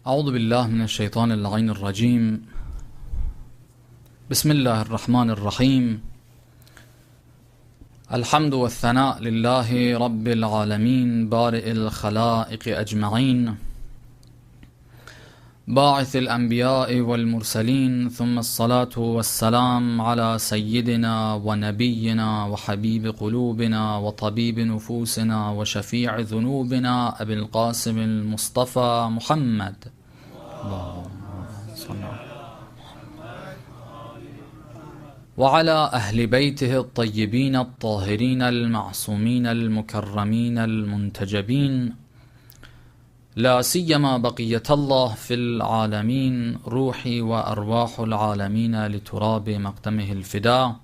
أعوذ بالله من الشيطان اللعين الرجيم. بسم الله الرحمن الرحيم. الحمد والثناء لله رب العالمين بارئ الخلائق أجمعين باعث الأنبياء والمرسلين، ثم الصلاة والسلام على سيدنا ونبينا وحبيب قلوبنا وطبيب نفوسنا وشفيع ذنوبنا أبي القاسم المصطفى محمد. وعلى أهل بيته الطيبين الطاهرين المعصومين المكرمين المنتجبين، لا سيما بقية الله في العالمين، روحي وأرواح العالمين لتراب مقدمه الفداء،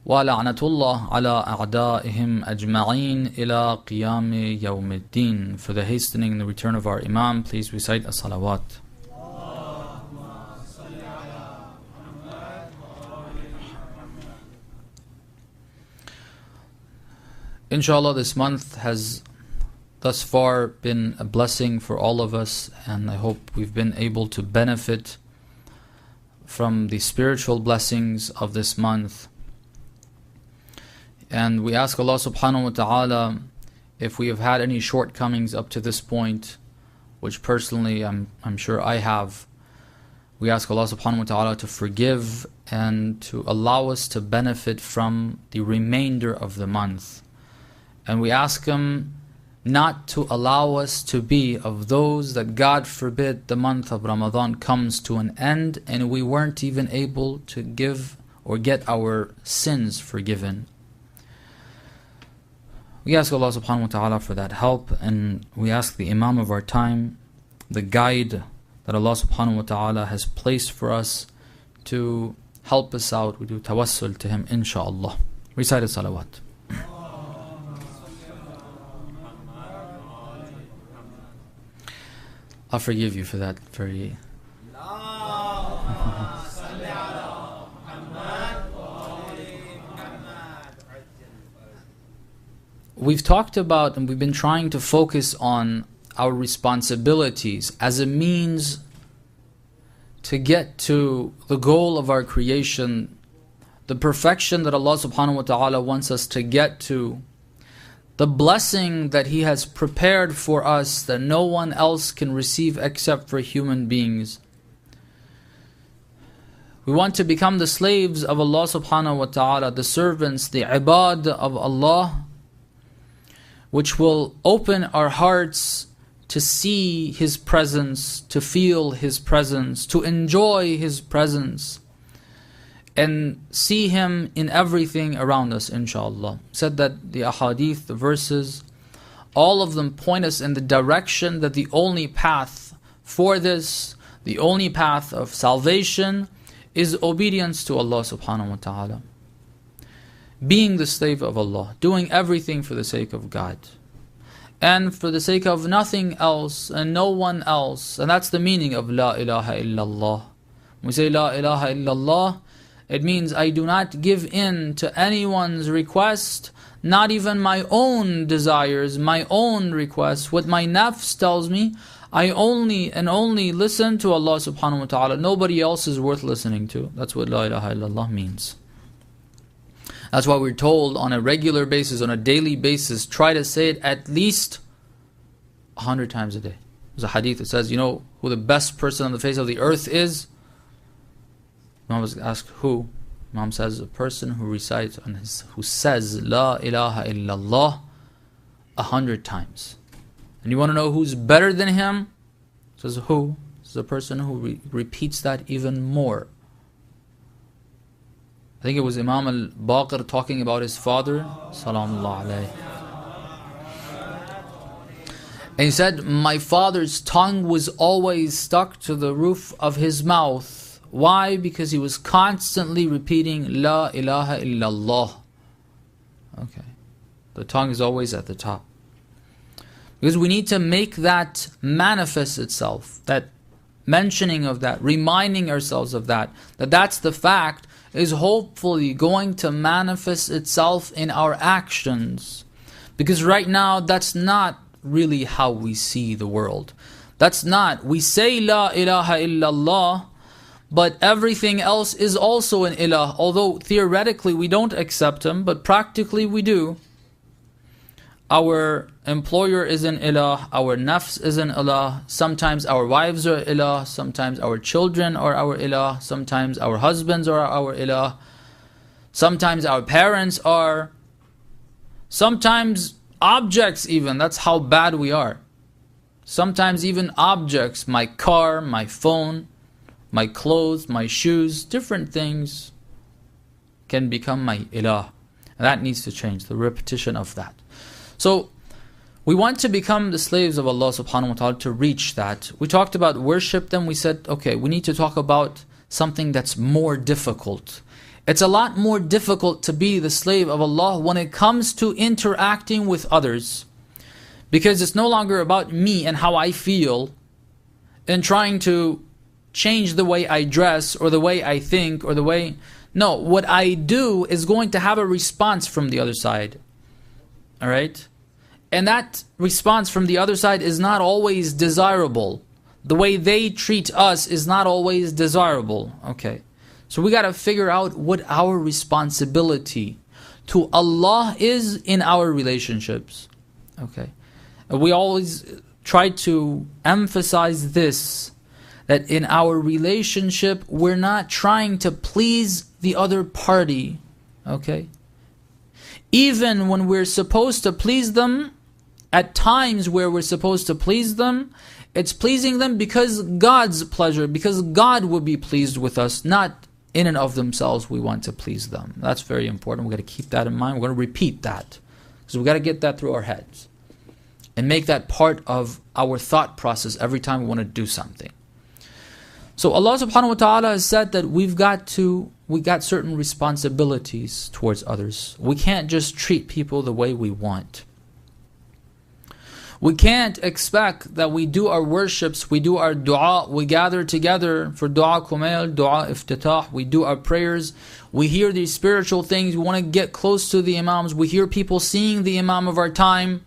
ولعنة الله على أعدائهم أجمعين إلى قيام يوم الدين. For the hastening and the return of our Imam, please recite a salawat. Inshallah, this month has thus far been a blessing for all of us, and I hope we've been able to benefit from the spiritual blessings of this month. And we ask Allah subhanahu wa ta'ala, if we have had any shortcomings up to this point, which personally I'm sure I have, we ask Allah subhanahu wa ta'ala to forgive and to allow us to benefit from the remainder of the month. And we ask Him not to allow us to be of those that, God forbid, the month of Ramadan comes to an end and we weren't even able to give or get our sins forgiven. We ask Allah subhanahu wa ta'ala for that help, and we ask the Imam of our time, the guide that Allah subhanahu wa ta'ala has placed for us to help us out. We do tawassul to him, insha'Allah. Recite a salawat. I'll forgive you for that very... We've talked about and we've been trying to focus on our responsibilities as a means to get to the goal of our creation, the perfection that Allah subhanahu wa ta'ala wants us to get to, the blessing that He has prepared for us that no one else can receive except for human beings. We want to become the slaves of Allah subhanahu wa ta'ala, the servants, the ibad of Allah, which will open our hearts to see His presence, to feel His presence, to enjoy His presence, and see Him in everything around us, inshallah. Said that the ahadith, the verses, all of them point us in the direction that the only path for this, the only path of salvation, is obedience to Allah subhanahu wa ta'ala. Being the slave of Allah, doing everything for the sake of God, and for the sake of nothing else and no one else. And that's the meaning of La ilaha illallah. When we say La ilaha illallah, it means I do not give in to anyone's request, not even my own desires, my own requests. What my nafs tells me, I only and only listen to Allah subhanahu wa ta'ala. Nobody else is worth listening to. That's what La ilaha illallah means. That's why we're told on a regular basis, on a daily basis, try to say it at least 100 times a day. There's a hadith that says, you know who the best person on the face of the earth is? Imam was asked, who? Imam says, a person who recites, who says La ilaha illallah 100 times. And you want to know who's better than him? Says, who? This is a person who repeats that even more. I think it was Imam al-Baqir talking about his father, Salamullah alayhi. And he said, my father's tongue was always stuck to the roof of his mouth. Why? Because he was constantly repeating La ilaha illallah. Okay. The tongue is always at the top. Because we need to make that manifest itself, that mentioning of that, reminding ourselves of that, that's the fact, is hopefully going to manifest itself in our actions. Because right now, that's not really how we see the world. That's not. We say La ilaha illallah, but everything else is also an ilah. Although theoretically we don't accept him, but practically we do. Our employer is an ilah, our nafs is an ilah, sometimes our wives are ilah, sometimes our children are our ilah, sometimes our husbands are our ilah, sometimes our parents are, sometimes objects even, that's how bad we are. Sometimes even objects, my car, my phone, my clothes, my shoes, different things can become my ilah. And that needs to change, the repetition of that. So, we want to become the slaves of Allah subhanahu wa ta'ala to reach that. We talked about worship, then we said, okay, we need to talk about something that's more difficult. It's a lot more difficult to be the slave of Allah when it comes to interacting with others. Because it's no longer about me and how I feel and trying to change the way I dress or the way I think or the way... No, what I do is going to have a response from the other side. Alright? And that response from the other side is not always desirable. The way they treat us is not always desirable. Okay. So we got to figure out what our responsibility to Allah is in our relationships. Okay. We always try to emphasize this, that in our relationship we're not trying to please the other party. Okay. Even when we're supposed to please them, at times where we're supposed to please them, it's pleasing them because God's pleasure, because God will be pleased with us, not in and of themselves we want to please them. That's very important. We've got to keep that in mind. We're going to repeat that. So we've got to get that through our heads. And make that part of our thought process every time we want to do something. So Allah subhanahu wa ta'ala has said that we got certain responsibilities towards others. We can't just treat people the way we want. We can't expect that we do our worships, we do our dua, we gather together for dua kumail, dua iftitah, we do our prayers, we hear these spiritual things, we want to get close to the imams, we hear people seeing the imam of our time,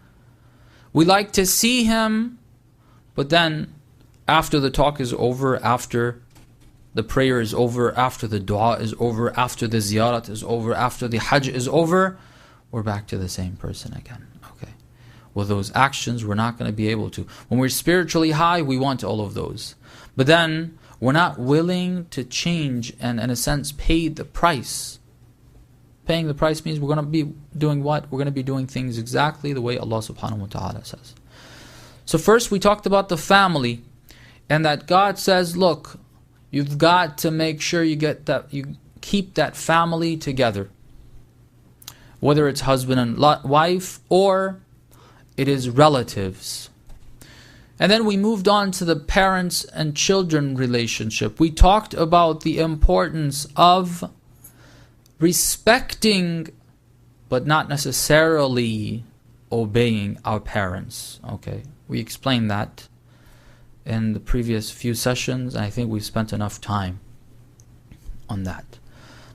we like to see him, but then after the talk is over, after the prayer is over, after the dua is over, after the ziyarat is over, after the hajj is over, we're back to the same person again. Okay. With those actions, we're not going to be able to. When we're spiritually high, we want all of those. But then, we're not willing to change and, in a sense, pay the price. Paying the price means we're going to be doing what? We're going to be doing things exactly the way Allah subhanahu wa ta'ala says. So first, we talked about the family. And that God says, look, you've got to make sure you keep that family together. Whether it's husband and wife or it is relatives. And then we moved on to the parents and children relationship. We talked about the importance of respecting but not necessarily obeying our parents. Okay, we explained that in the previous few sessions, and I think we've spent enough time on that.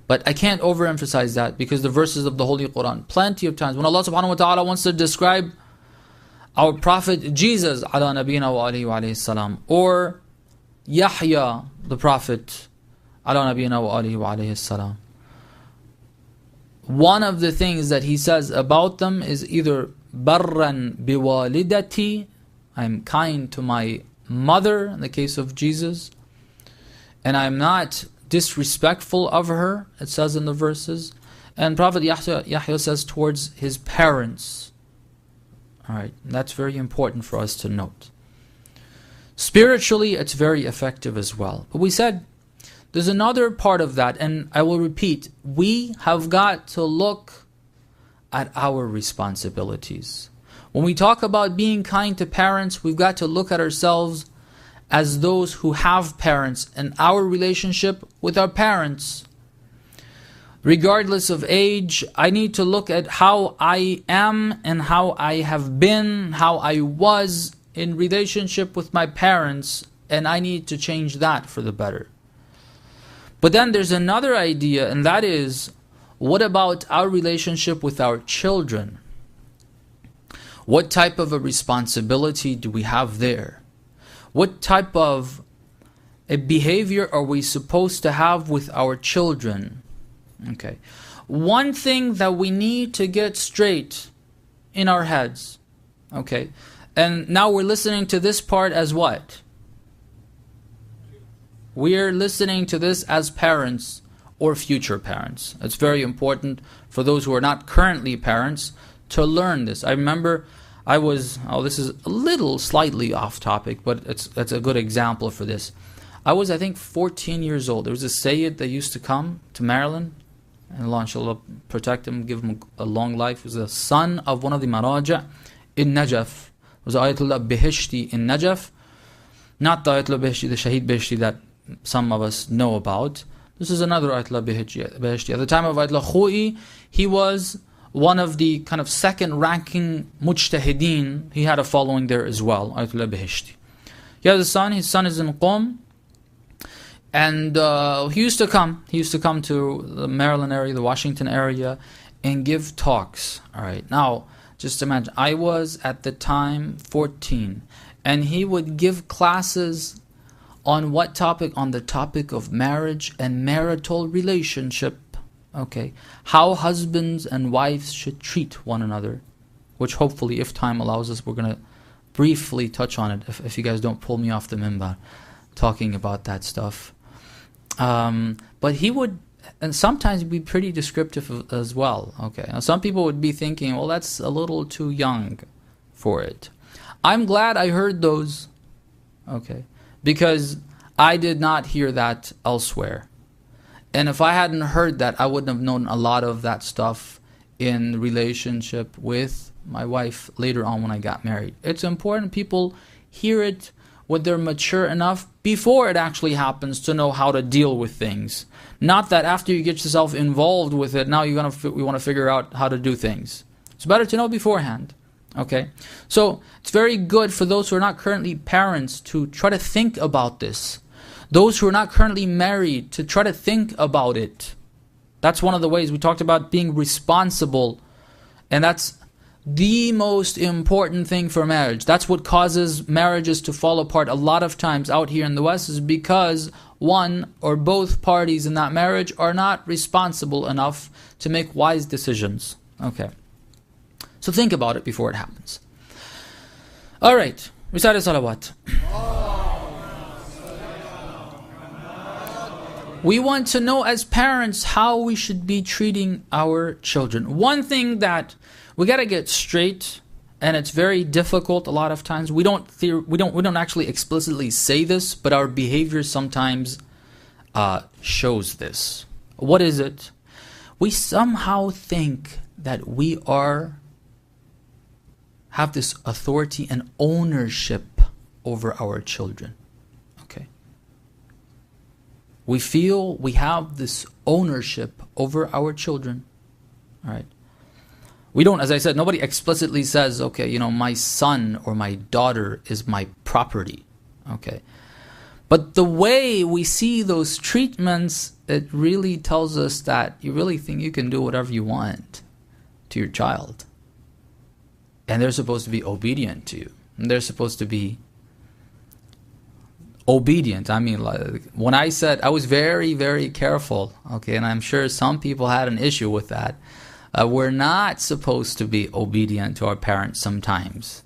But I can't overemphasize that because the verses of the Holy Quran, plenty of times, when Allah subhanahu wa ta'ala wants to describe our Prophet Jesus, ala nabiyina wa alayhi wa alayhi salam, or Yahya, the Prophet, ala nabiyina wa alayhi wa alayhi salam, one of the things that he says about them is either barran biwalidati, I'm kind to my mother, in the case of Jesus, and I'm not disrespectful of her, it says in the verses. And Prophet Yahya says towards his parents. Alright, that's very important for us to note. Spiritually, it's very effective as well. But we said, there's another part of that, and I will repeat, we have got to look at our responsibilities. When we talk about being kind to parents, we've got to look at ourselves as those who have parents and our relationship with our parents. Regardless of age, I need to look at how I am and how I have been, how I was in relationship with my parents, and I need to change that for the better. But then there's another idea, and that is, what about our relationship with our children? What type of a responsibility do we have there? What type of a behavior are we supposed to have with our children? Okay. One thing that we need to get straight in our heads. Okay. And now we're listening to this part as what? We're listening to this as parents or future parents. It's very important for those who are not currently parents to learn this. I remember this is a little slightly off topic, but it's a good example for this. I was, I think, 14 years old. There was a Sayyid that used to come to Maryland, and Allah inshallah protect him, give him a long life. He was the son of one of the Maraja in Najaf. It was Ayatollah Bihishti in Najaf. Not the Ayatollah Bihishti, the Shaheed Bihishti that some of us know about. This is another Ayatollah Bihishti. At the time of Ayatollah Khoi, he was one of the kind of second-ranking mujtahideen. He had a following there as well, Ayatollah Bihishti. He has a son. His son is in Qom. And he used to come to the Maryland area, the Washington area, and give talks. All right. Now, just imagine, I was at the time 14, and he would give classes on what topic? On the topic of marriage and marital relationship. Okay. How husbands and wives should treat one another, which hopefully, if time allows us, we're going to briefly touch on it, if you guys don't pull me off the minbar talking about that stuff. But he would, and sometimes be pretty descriptive as well. Okay, now some people would be thinking, well, that's a little too young for it. I'm glad I heard those, okay, because I did not hear that elsewhere. And if I hadn't heard that, I wouldn't have known a lot of that stuff in relationship with my wife later on when I got married. It's important people hear it when they're mature enough before it actually happens to know how to deal with things. Not that after you get yourself involved with it, now we want to figure out how to do things. It's better to know beforehand. Okay? So it's very good for those who are not currently parents to try to think about this. Those who are not currently married to try to think about it. That's one of the ways we talked about being responsible. And that's the most important thing for marriage. That's what causes marriages to fall apart a lot of times out here in the West, is because one or both parties in that marriage are not responsible enough to make wise decisions. Okay. So think about it before it happens. Alright. Recite salawat. We want to know as parents how we should be treating our children. One thing that we got to get straight, and it's very difficult a lot of times. We don't actually explicitly say this, but our behavior sometimes shows this. What is it? We somehow think that we have this authority and ownership over our children. Okay. We feel we have this ownership over our children. All right. We don't, as I said, nobody explicitly says, okay, my son or my daughter is my property. Okay. But the way we see those treatments, it really tells us that you really think you can do whatever you want to your child. And they're supposed to be obedient to you. And they're supposed to be obedient. I mean, like, when I said, I was very, very careful. Okay. And I'm sure some people had an issue with that. We're not supposed to be obedient to our parents sometimes.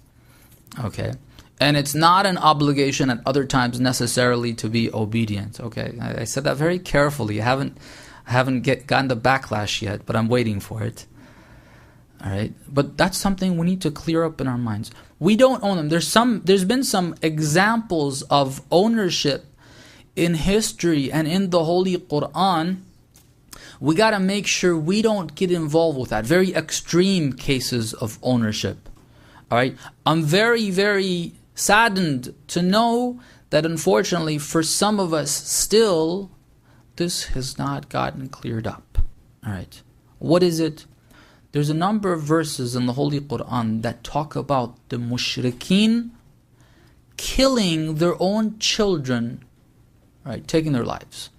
Okay. And it's not an obligation at other times necessarily to be obedient. Okay. I said that very carefully. I haven't gotten the backlash yet, but I'm waiting for it. All right. But that's something we need to clear up in our minds. We don't own them. There's been some examples of ownership in history and in the Holy Quran. We got to make sure we don't get involved with that. Very extreme cases of ownership. All right. I'm very, very saddened to know that unfortunately for some of us still, this has not gotten cleared up. All right. What is it? There's a number of verses in the Holy Quran that talk about the mushrikeen killing their own children, right, taking their lives.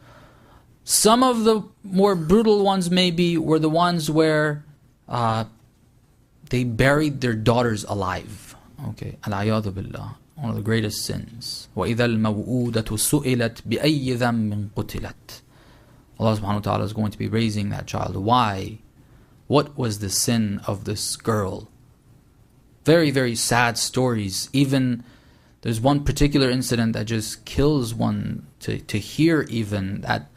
Some of the more brutal ones maybe were the ones where they buried their daughters alive. Okay, al-ayadu billah. one of the greatest sins. وَإِذَا الْمَوْءُودَةُ سُئِلَتْ بِأَيِّ ذَنبٍ قُتِلَتْ. Allah subhanahu wa ta'ala is going to be raising that child. Why? What was the sin of this girl? Very, very sad stories. Even there's one particular incident that just kills one to hear, even that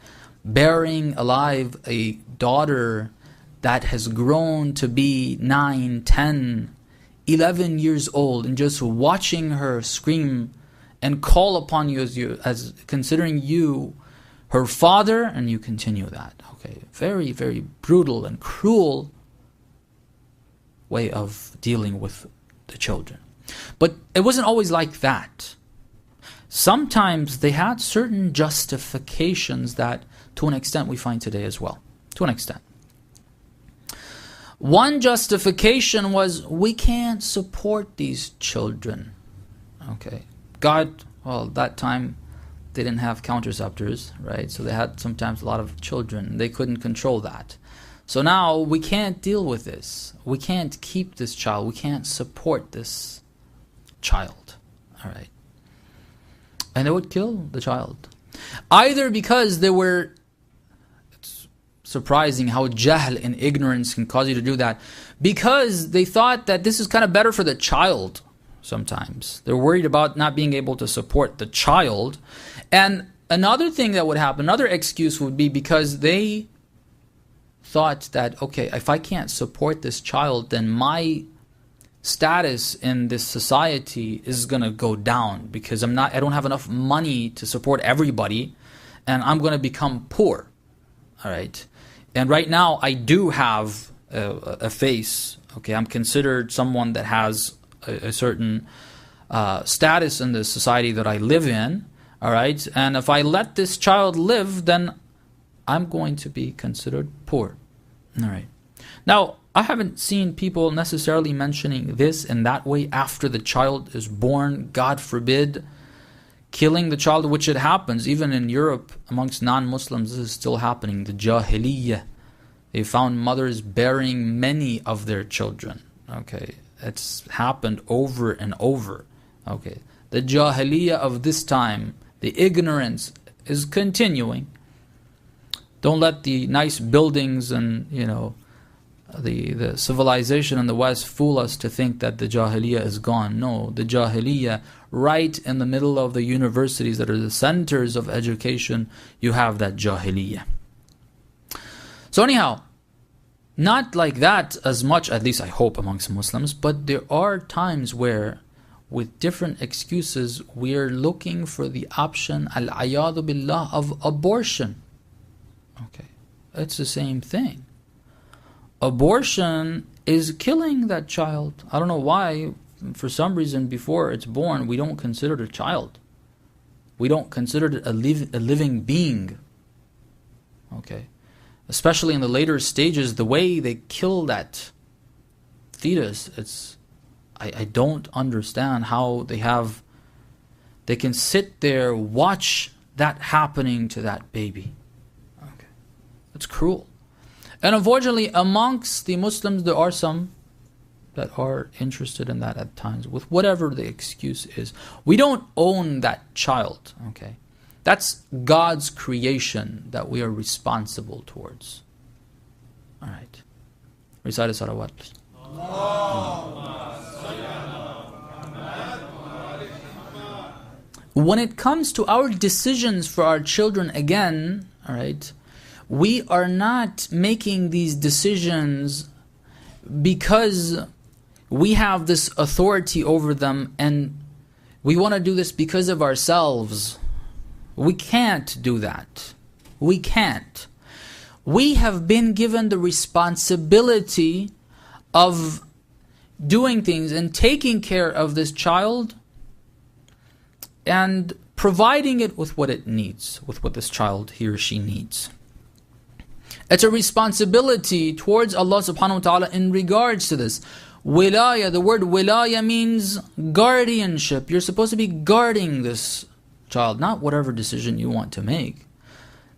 bearing alive a daughter that has grown to be 9, 10, 11 years old, and just watching her scream and call upon you as considering you her father, and you continue that. Okay, very, very brutal and cruel way of dealing with the children. But it wasn't always like that. Sometimes they had certain justifications that, to an extent, we find today as well. To an extent. One justification was, we can't support these children. Okay. God, well, that time, they didn't have contraceptives, right? So they had sometimes a lot of children. They couldn't control that. So now we can't deal with this. We can't keep this child. We can't support this child. All right. And they would kill the child. Either because they were, it's surprising how jahl and ignorance can cause you to do that, because they thought that this is kind of better for the child sometimes. They're worried about not being able to support the child. And another thing that would happen, another excuse would be because they thought that, okay, if I can't support this child, then my status in this society is going to go down, because I don't have enough money to support everybody, and I'm going to become poor. All right. And right now I do have a face. Okay. I'm considered someone that has a certain status in the society that I live in. All right. And if I let this child live, then I'm going to be considered poor. All right. Now, I haven't seen people necessarily mentioning this in that way after the child is born. God forbid killing the child, which it happens. Even in Europe, amongst non-Muslims, this is still happening. The Jahiliyyah. They found mothers burying many of their children. Okay. It's happened over and over. Okay. The Jahiliyyah of this time, the ignorance is continuing. Don't let the nice buildings and, the civilization in the West fool us to think that the Jahiliyyah is gone. No, the Jahiliyyah, right in the middle of the universities that are the centers of education, you have that Jahiliyyah. So anyhow, not like that as much, at least I hope, amongst Muslims, but there are times where, with different excuses, we are looking for the option, al-ayadu billah, of abortion. Okay, it's the same thing. Abortion is killing that child. I don't know why, for some reason, before it's born, we don't consider it a child. We don't consider it a living being. Okay. Especially in the later stages, the way they kill that fetus, I don't understand how they can sit there, watch that happening to that baby. Okay. It's cruel. And unfortunately, amongst the Muslims, there are some that are interested in that at times, with whatever the excuse is. We don't own that child, okay? That's God's creation that we are responsible towards. All right. Recite a salawat, please. When it comes to our decisions for our children, again, all right, we are not making these decisions because we have this authority over them and we want to do this because of ourselves. We can't do that. We can't. We have been given the responsibility of doing things and taking care of this child and providing it with what it needs, with what this child, he or she needs. It's a responsibility towards Allah subhanahu wa ta'ala in regards to this. Wilaya, the word wilaya means guardianship. You're supposed to be guarding this child, not whatever decision you want to make.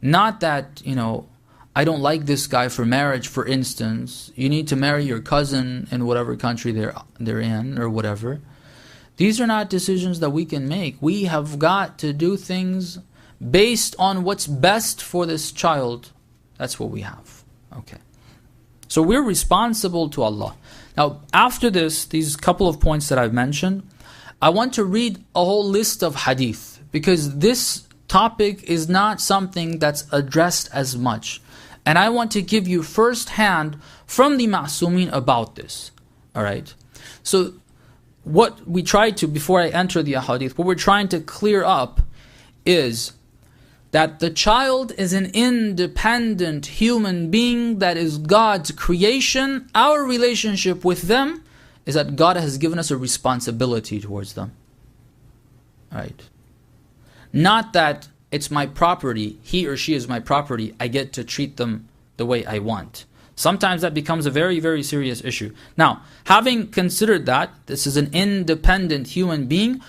Not that, I don't like this guy for marriage, for instance. You need to marry your cousin in whatever country they're in or whatever. These are not decisions that we can make. We have got to do things based on what's best for this child. That's what we have. Okay. So we're responsible to Allah. Now, after this, these couple of points that I've mentioned, I want to read a whole list of hadith, because this topic is not something that's addressed as much. And I want to give you first hand from the Ma'sumin about this. Alright? So, what we try to, before I enter the ahadith, what we're trying to clear up is that the child is an independent human being that is God's creation. Our relationship with them is that God has given us a responsibility towards them. Right? Not that it's my property, he or she is my property, I get to treat them the way I want. Sometimes that becomes a very, very serious issue. Now, having considered that, this is an independent human being,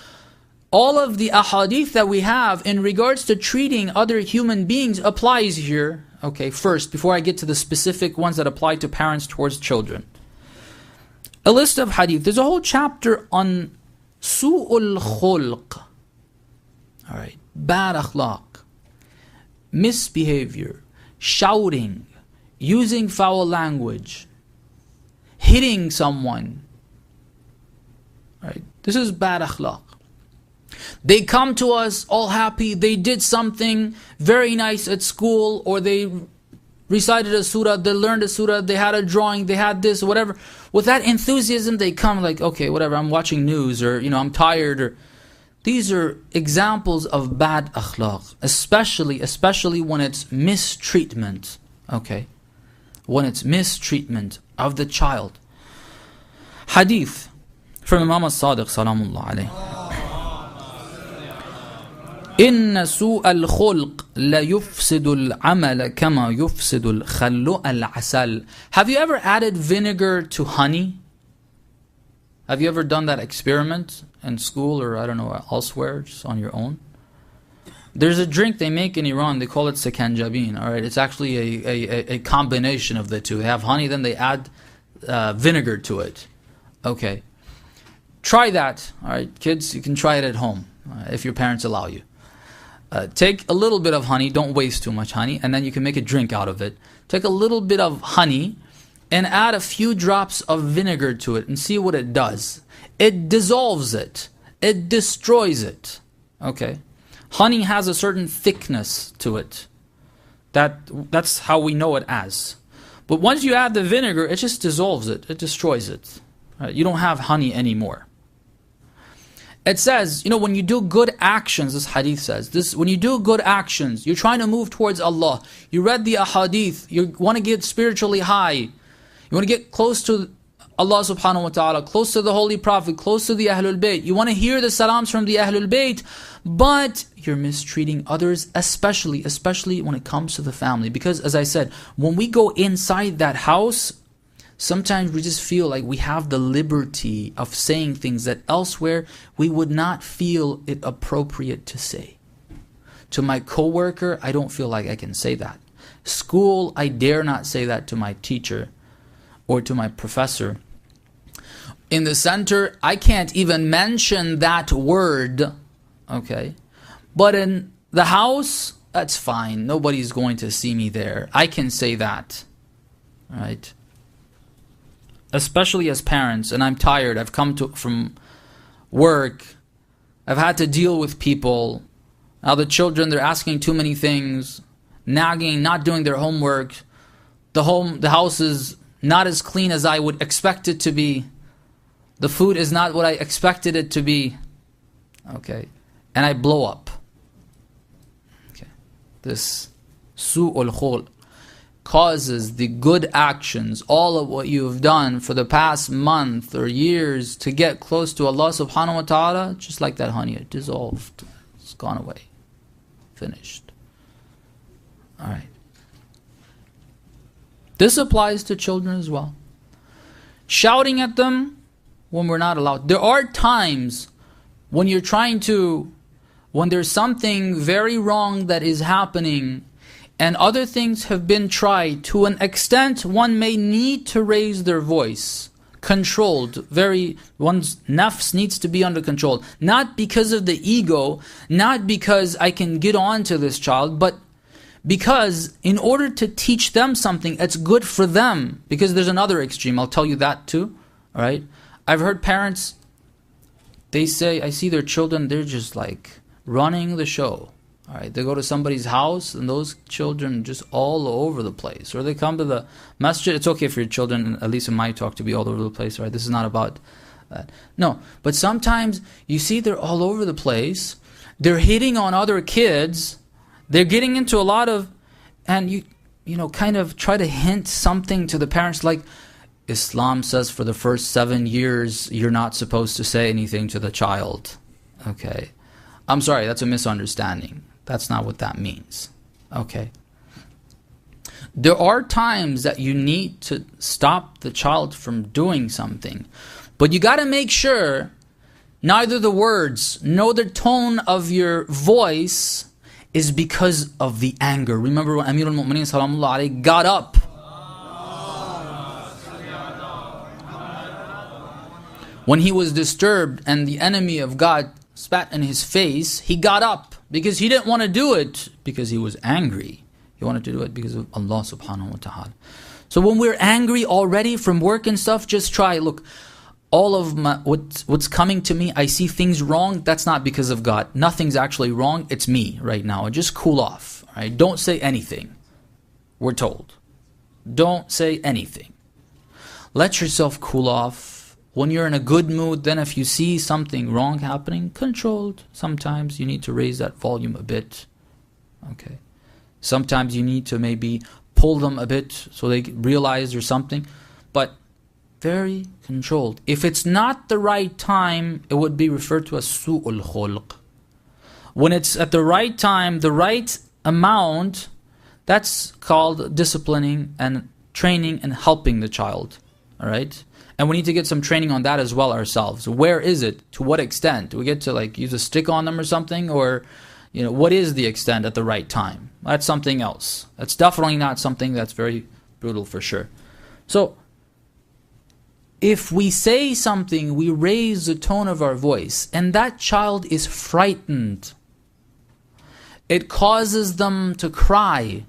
all of the ahadith that we have in regards to treating other human beings applies here. Okay, first, before I get to the specific ones that apply to parents towards children. A list of hadith. There's a whole chapter on su'ul khulq. Alright, bad akhlaq, misbehavior, shouting, using foul language, hitting someone. Right? This is bad akhlaq. They come to us all happy, they did something very nice at school, or they recited a surah, they learned a surah, they had a drawing, they had this, whatever. With that enthusiasm, they come like, okay, whatever, I'm watching news, or I'm tired, or... These are examples of bad akhlaq, especially when it's mistreatment. Okay? When it's mistreatment of the child. Hadith from Imam Sadiq salamullah alayhi. إن سوء الخلق لا يفسد العمل كما يفسد الخل العسل. Have you ever added vinegar to honey? Have you ever done that experiment in school, or I don't know, elsewhere, just on your own? There's a drink they make in Iran, they call it sakanjabin. Alright, it's actually a combination of the two. They have honey, then they add vinegar to it. Okay. Try that. Alright, kids, you can try it at home, if your parents allow you. Take a little bit of honey, don't waste too much honey, and then you can make a drink out of it. Take a little bit of honey and add a few drops of vinegar to it and see what it does. It dissolves it. It destroys it. Okay? Honey has a certain thickness to it. That's how we know it as. But once you add the vinegar, it just dissolves it. It destroys it. Right? You don't have honey anymore. It says, when you do good actions, this hadith says, when you do good actions, you're trying to move towards Allah. You read the ahadith, you want to get spiritually high. You want to get close to Allah subhanahu wa ta'ala, close to the Holy Prophet, close to the Ahlul Bayt. You want to hear the salams from the Ahlul Bayt, but you're mistreating others, especially when it comes to the family. Because as I said, when we go inside that house, sometimes we just feel like we have the liberty of saying things that elsewhere we would not feel it appropriate to say. To my coworker, I don't feel like I can say that. School, I dare not say that to my teacher or to my professor. In the center, I can't even mention that word. Okay? But in the house, that's fine. Nobody's going to see me there. I can say that. Right? Especially as parents, and I'm tired. I've come from work. I've had to deal with people. Now the children, they're asking too many things, nagging, not doing their homework. The house is not as clean as I would expect it to be. The food is not what I expected it to be. Okay. And I blow up. Okay. This su'ul khul causes the good actions, all of what you've done for the past month or years to get close to Allah subhanahu wa ta'ala, just like that honey, it dissolved. It's gone away. Finished. Alright. This applies to children as well. Shouting at them when we're not allowed. There are times when when there's something very wrong that is happening and other things have been tried, to an extent one may need to raise their voice. controlled. One's nafs needs to be under control. Not because of the ego, not because I can get on to this child, but because in order to teach them something, it's good for them. Because there's another extreme, I'll tell you that too. All right? I've heard parents, they say, I see their children, they're just like running the show. All right, they go to somebody's house and those children just all over the place. Or they come to the masjid. It's okay for your children, at least in my talk, to be all over the place. Right? This is not about that. No, but sometimes you see they're all over the place. They're hitting on other kids. They're getting into a lot of, and you kind of try to hint something to the parents like, Islam says for the first 7 years you're not supposed to say anything to the child. Okay, I'm sorry, that's a misunderstanding. That's not what that means. Okay. There are times that you need to stop the child from doing something. But you got to make sure neither the words nor the tone of your voice is because of the anger. Remember when Amir al-Mu'mineen Salamullah alayhi got up. When he was disturbed and the enemy of God spat in his face, he got up. Because he didn't want to do it because he was angry. He wanted to do it because of Allah subhanahu wa ta'ala. So when we're angry already from work and stuff, just try, look, all of what's coming to me, I see things wrong, that's not because of God. Nothing's actually wrong, it's me right now. Just cool off. All right? Don't say anything. We're told. Don't say anything. Let yourself cool off. When you're in a good mood, then if you see something wrong happening, controlled. Sometimes you need to raise that volume a bit. Okay. Sometimes you need to maybe pull them a bit so they realize there's something. But very controlled. If it's not the right time, it would be referred to as su'ul khulq. When it's at the right time, the right amount, that's called disciplining and training and helping the child. All right? And we need to get some training on that as well ourselves. Where is it? To what extent? Do we get to like use a stick on them or something? Or, what is the extent at the right time? That's something else. That's definitely not something that's very brutal for sure. So, if we say something, we raise the tone of our voice, and that child is frightened. It causes them to cry.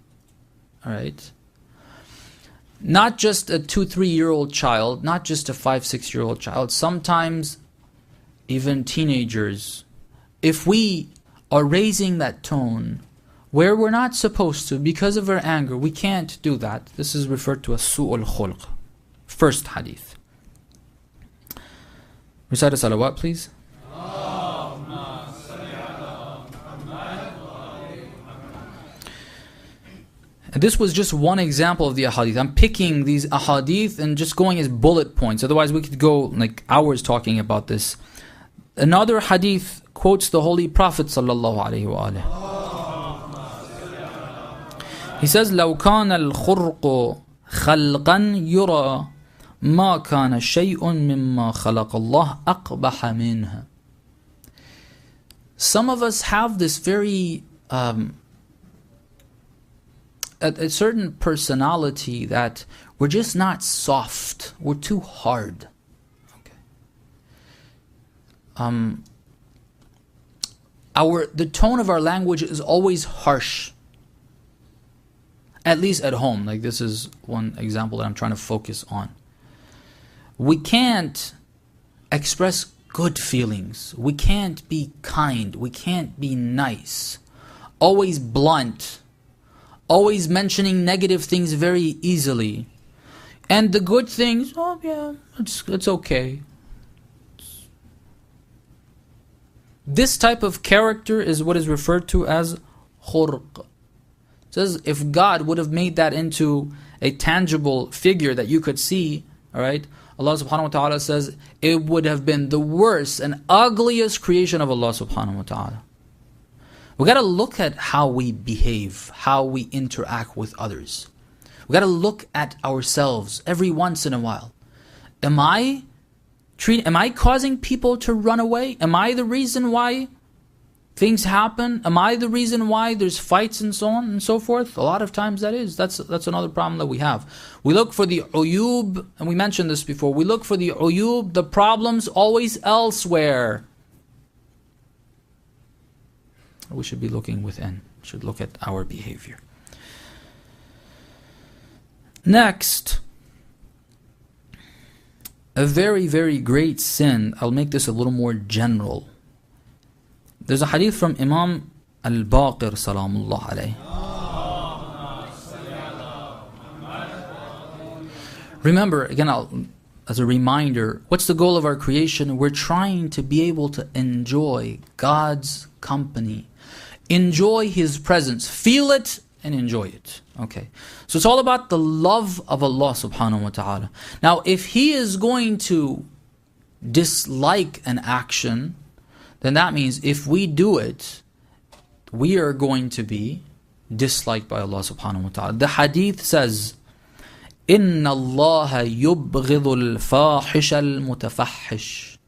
All right? Not just a 2-3-year-old child, not just a 5-6-year-old child, sometimes even teenagers. If we are raising that tone where we're not supposed to because of our anger, we can't do that. This is referred to as su'ul khulq. First hadith. Recite a salawat, please. And this was just one example of the ahadith. I'm picking these ahadith and just going as bullet points. Otherwise we could go like hours talking about this. Another hadith quotes the Holy Prophet sallallahu alaihi wasallam. He says, لو كان الخرق خلقا يرى ما كان شيء مما خلق الله أقبح منها. Some of us have this very a certain personality that we're just not soft. We're too hard. Okay. The tone of our language is always harsh. At least at home. Like this is one example that I'm trying to focus on. We can't express good feelings. We can't be kind. We can't be nice. Always blunt. Always mentioning negative things very easily. And the good things, oh yeah, it's okay. This type of character is what is referred to as khurq. It says if God would have made that into a tangible figure that you could see, alright, Allah subhanahu wa ta'ala says it would have been the worst and ugliest creation of Allah subhanahu wa ta'ala. We got to look at how we behave, how we interact with others. We got to look at ourselves every once in a while. Am I causing people to run away? Am I the reason why things happen? Am I the reason why there's fights and so on and so forth? A lot of times that is. That's another problem that we have. We look for the uyub, and we mentioned this before. We look for the uyub, the problems, always elsewhere. We should be looking within. We should look at our behavior. Next, a very, very great sin. I'll make this a little more general. There's a hadith from Imam Al-Baqir Salamullah alayhi. Remember, again, as a reminder, what's the goal of our creation? We're trying to be able to enjoy God's company. Enjoy His presence. Feel it and enjoy it. Okay. So it's all about the love of Allah subhanahu wa ta'ala. Now, if He is going to dislike an action, then that means if we do it, we are going to be disliked by Allah subhanahu wa ta'ala. The hadith says, إِنَّ اللَّهَ يُبْغِضُ الْفَاحِشَ الْمُتَفَحِّشِ.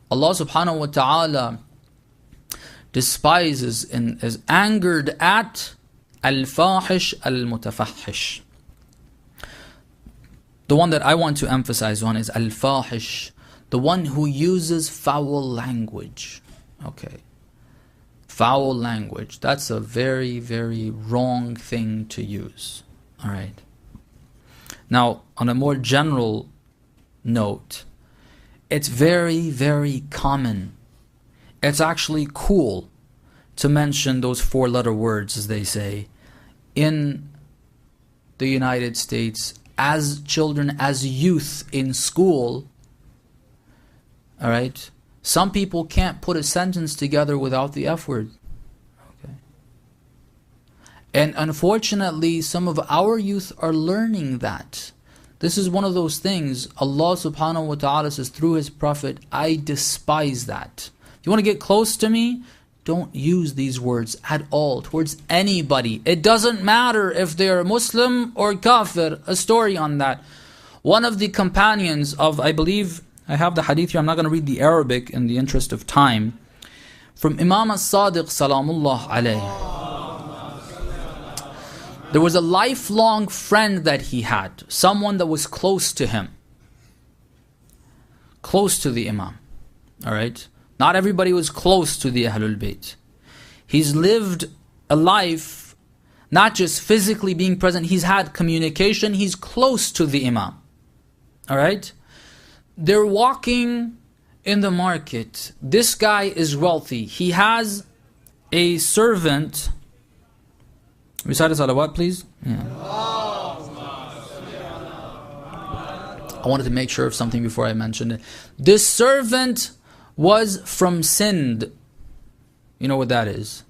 Allah subhanahu wa ta'ala despises and is angered at al-fahish al-mutafahish. The one that I want to emphasize on is al-fahish, the one who uses foul language. Okay. Foul language. That's a very, very wrong thing to use. Alright. Now, on a more general note, it's very, very common. It's actually cool to mention those four-letter words, as they say, in the United States, as children, as youth in school. Alright? Some people can't put a sentence together without the F word. Okay. And unfortunately, some of our youth are learning that. This is one of those things. Allah subhanahu wa ta'ala says through His Prophet, I despise that. If you want to get close to me, don't use these words at all towards anybody. It doesn't matter if they're Muslim or Kafir. A story on that. One of the companions of, I believe, I have the hadith here, I'm not going to read the Arabic in the interest of time. From Imam Sadiq Salamullah alayhi. There was a lifelong friend that he had. Someone that was close to him. Close to the Imam. Alright? Not everybody was close to the Ahlul Bayt. He's lived a life, not just physically being present, he's had communication, he's close to the Imam. Alright? They're walking in the market. This guy is wealthy. He has a servant. Recite a salawat, please. Yeah. I wanted to make sure of something before I mentioned it. This servant was from Sindh. You know what that is?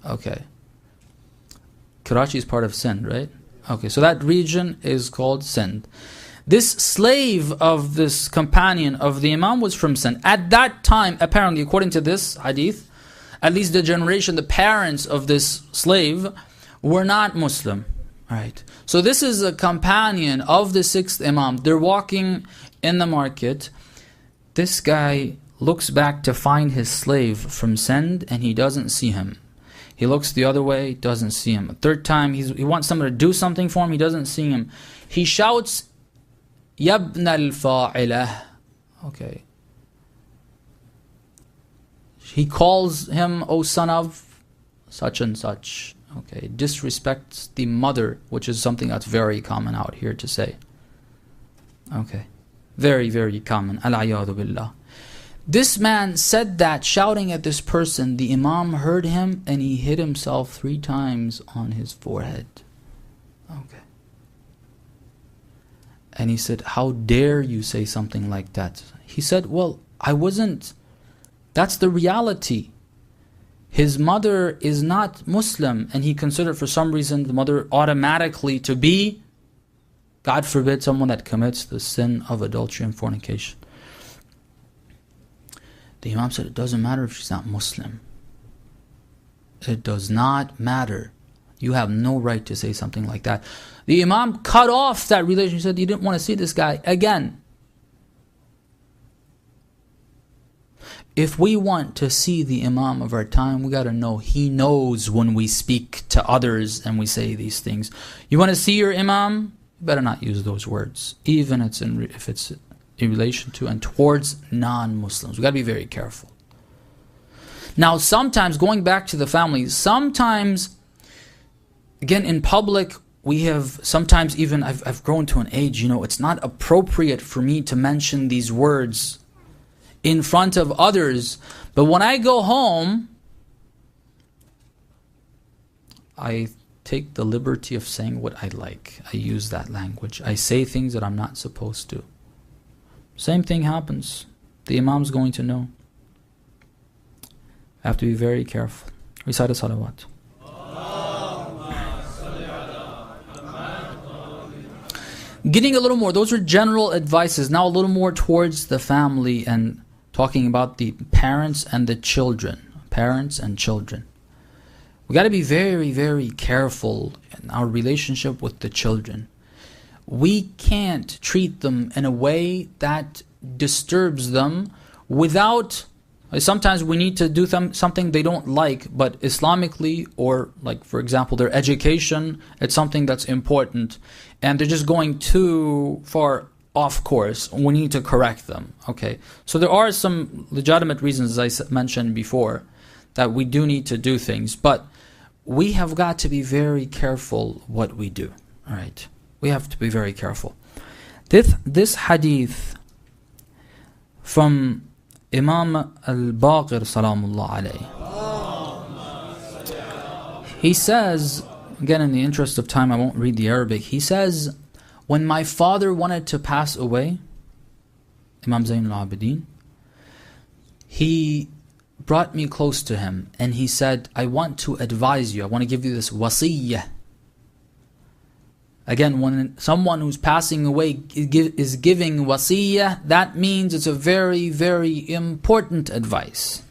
Okay. Karachi is part of Sindh, right? Okay, so that region is called Sindh. This slave of this companion of the Imam was from Sindh. At that time, apparently, according to this hadith, at least the generation, the parents of this slave were not Muslim. Right. So this is a companion of the sixth Imam. They're walking in the market. This guy looks back to find his slave from Sindh and he doesn't see him. He looks the other way, doesn't see him. A third time, he wants someone to do something for him, he doesn't see him. He shouts, Yabna al-fa'ilah. Okay. He calls him, O son of such and such. Okay. Disrespects the mother, which is something that's very common out here to say. Okay. Very, very common. Al-ayadu billah. This man said that, shouting at this person. The Imam heard him and he hit himself 3 times on his forehead. Okay. And he said, how dare you say something like that? He said, well, I wasn't. That's the reality. His mother is not Muslim, and he considered for some reason the mother automatically to be, God forbid, someone that commits the sin of adultery and fornication. The Imam said, it doesn't matter if she's not Muslim. It does not matter. You have no right to say something like that. The Imam cut off that relation. He said, he didn't want to see this guy again. if we want to see the Imam of our time, we got to know he knows when we speak to others and we say these things. You want to see your Imam? You better not use those words, even if it's in relation to and towards non-Muslims. We got to be very careful. Now, sometimes, going back to the family, sometimes, again, in public, we have sometimes even, I've grown to an age, it's not appropriate for me to mention these words in front of others. But when I go home, I take the liberty of saying what I like. I use that language. I say things that I'm not supposed to. Same thing happens. The Imam's going to know. I have to be very careful. Recite a salawat. Getting a little more, those are general advices. Now a little more towards the family and talking about the parents and the children. Parents and children. We got to be very, very careful in our relationship with the children. We can't treat them in a way that disturbs them without... Sometimes we need to do something they don't like, but Islamically, or like for example their education, it's something that's important, and they're just going too far off course. We need to correct them. Okay, so there are some legitimate reasons, as I mentioned before, that we do need to do things, but we have got to be very careful what we do. All right, we have to be very careful. This hadith from Imam al-Baqir salamullah alayhi. He says, again in the interest of time I won't read the Arabic, he says, when my father wanted to pass away, Imam Zayn al-Abidin, he brought me close to him and he said, I want to advise you, I want to give you this wasiyyah. Again, when someone who's passing away is giving wasiyyah, that means it's a very, very important advice.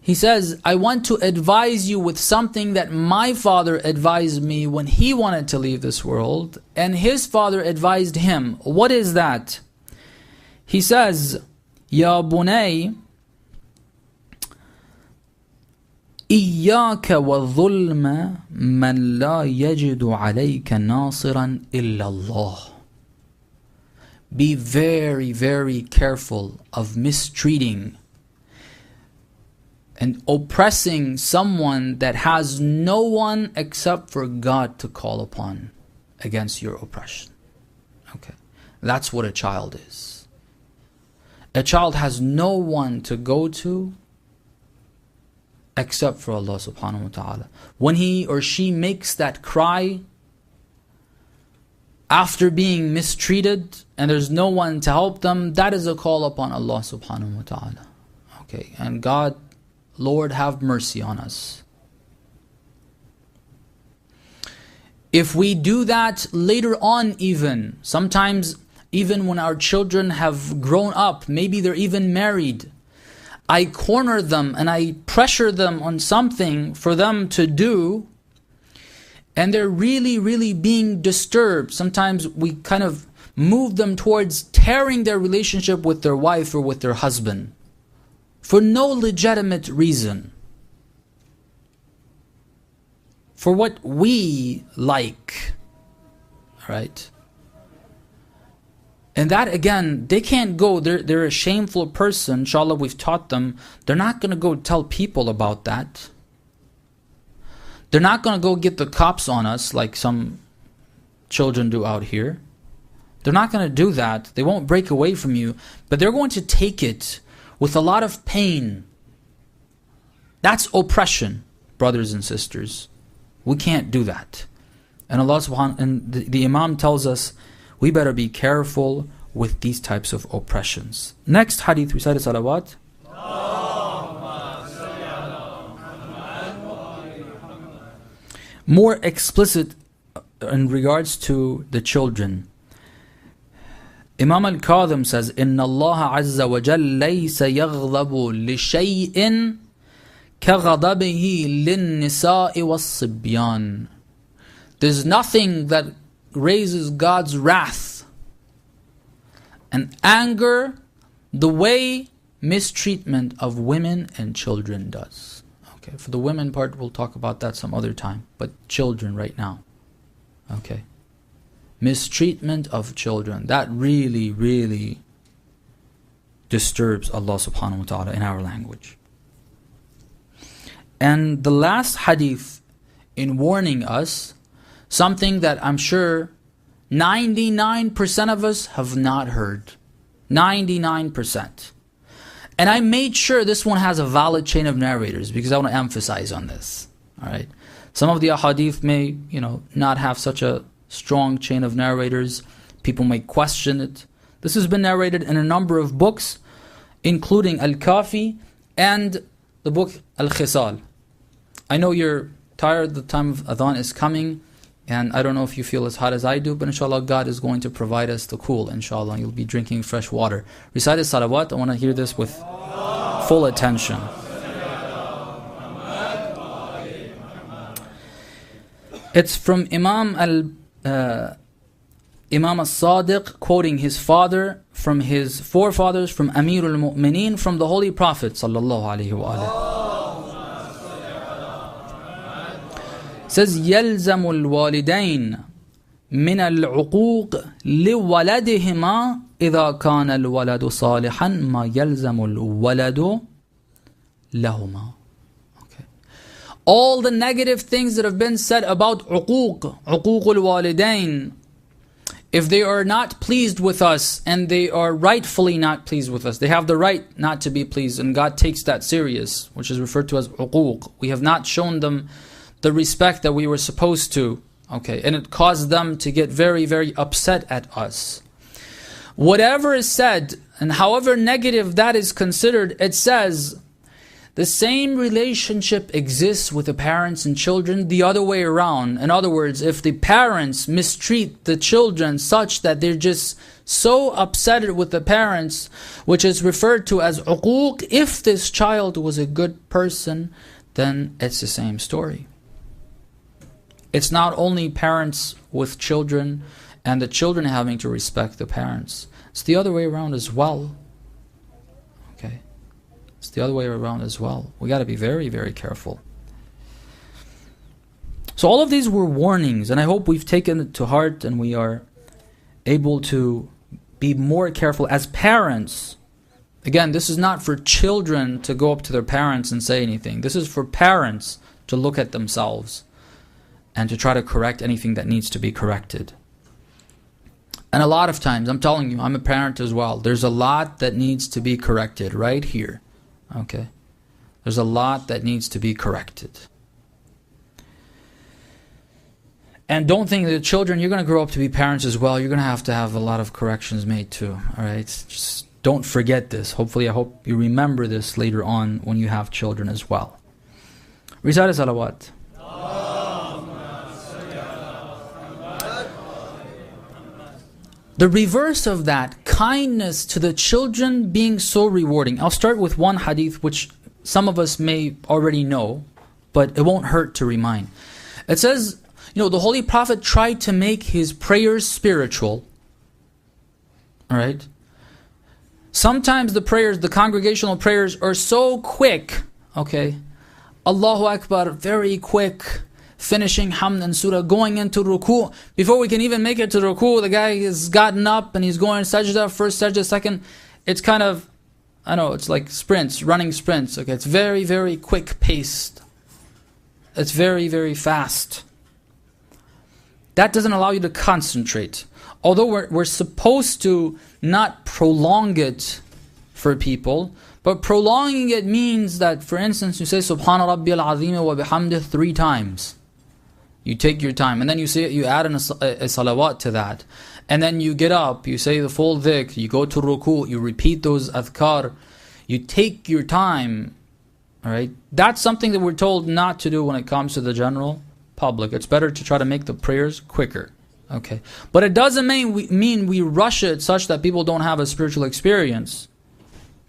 He says, I want to advise you with something that my father advised me when he wanted to leave this world, and his father advised him. What is that? He says, Ya bunay, إياك وظلم من لا يجد عليك ناصرا إلا الله. Be very, very careful of mistreating and oppressing someone that has no one except for God to call upon against your oppression. Okay, that's what a child is. A child has no one to go to except for Allah subhanahu wa ta'ala. When he or she makes that cry after being mistreated and there's no one to help them, that is a call upon Allah subhanahu wa ta'ala. Okay, and God, Lord, have mercy on us. If we do that later on, even sometimes even when our children have grown up, maybe they're even married, I corner them and I pressure them on something for them to do, and they're really, really being disturbed. Sometimes we kind of move them towards tearing their relationship with their wife or with their husband for no legitimate reason, for what we like, right? And that, again, they can't go, they're a shameful person. Inshallah, we've taught them, they're not going to go tell people about that. They're not going to go get the cops on us like some children do out here. They're not going to do that. They won't break away from you, but they're going to take it with a lot of pain. That's oppression, brothers and sisters. We can't do that. And Allah subhanahu, and the Imam tells us, we better be careful with these types of oppressions. Next hadith, we said salawat. More explicit in regards to the children. Imam al-Kadhim says, إِنَّ اللَّهَ عَزَّ وَجَلَّ لَيْسَ يَغْضَبُ لِشَيْءٍ كَغَضَبِهِ لِلنِّسَاءِ وَالصِّبْيَانِ. There's nothing that raises God's wrath and anger the way mistreatment of women and children does. Okay, for the women part, we'll talk about that some other time, but children right now. Okay. Mistreatment of children, that really, really disturbs Allah subhanahu wa ta'ala in our language. And the last hadith in warning us, something that I'm sure 99% of us have not heard. 99%. And I made sure this one has a valid chain of narrators because I want to emphasize on this. Alright. Some of the ahadith may, not have such a strong chain of narrators. People may question it. This has been narrated in a number of books, including Al-Kafi and the book Al-Khisal. I know you're tired, the time of Adhan is coming, and I don't know if you feel as hot as I do, but inshallah God is going to provide us the cool, inshallah. You'll be drinking fresh water. Recite salawat. I want to hear this with full attention. It's from Imam al-Sadiq, quoting his father, from his forefathers, from Amirul Mu'mineen, from the Holy Prophet sallallahu alaihi wa says يلزم الوالدين من العقوق لولدهما إذا كان الولد صالحا ما يلزم الولد لهما. Okay. All the negative things that have been said about عقوق الوالدين, if they are not pleased with us, and they are rightfully not pleased with us, they have the right not to be pleased, and God takes that serious, which is referred to as عقوق. We have not shown them the respect that we were supposed to, okay, and it caused them to get very, very upset at us. Whatever is said, and however negative that is considered, it says the same relationship exists with the parents and children the other way around. In other words, if the parents mistreat the children such that they're just so upset with the parents, which is referred to as uquq, if this child was a good person, then it's the same story. It's not only parents with children and the children having to respect the parents. It's the other way around as well. Okay? It's the other way around as well. We got to be very, very careful. So all of these were warnings, and I hope we've taken it to heart and we are able to be more careful as parents. Again, this is not for children to go up to their parents and say anything. This is for parents to look at themselves and to try to correct anything that needs to be corrected. And a lot of times, I'm telling you, I'm a parent as well. There's a lot that needs to be corrected right here. Okay? There's a lot that needs to be corrected. And don't think that children, you're going to grow up to be parents as well. You're going to have a lot of corrections made too. Alright? Just don't forget this. Hopefully, I hope you remember this later on when you have children as well. Recite salawat. The reverse of that, kindness to the children being so rewarding. I'll start with one hadith which some of us may already know, but it won't hurt to remind. It says, the Holy Prophet tried to make his prayers spiritual. Alright? Sometimes the prayers, the congregational prayers, are so quick. Okay? Allahu Akbar, very quick. Finishing Hamd and Surah, going into Ruku. Before we can even make it to Ruku, the guy has gotten up and he's going Sajda, first Sajda, second. It's kind of, it's like sprints, running sprints. Okay, it's very, very quick paced. It's very, very fast. That doesn't allow you to concentrate. Although we're supposed to not prolong it for people, but prolonging it means that, for instance, you say Subhana Rabbiyal Azim wa bihamdih 3 times. You take your time, and then you add in a salawat to that. And then you get up, you say the full dhikr, you go to ruku, you repeat those adhkar, you take your time. Alright? That's something that we're told not to do when it comes to the general public. It's better to try to make the prayers quicker. Okay. But it doesn't mean we rush it such that people don't have a spiritual experience.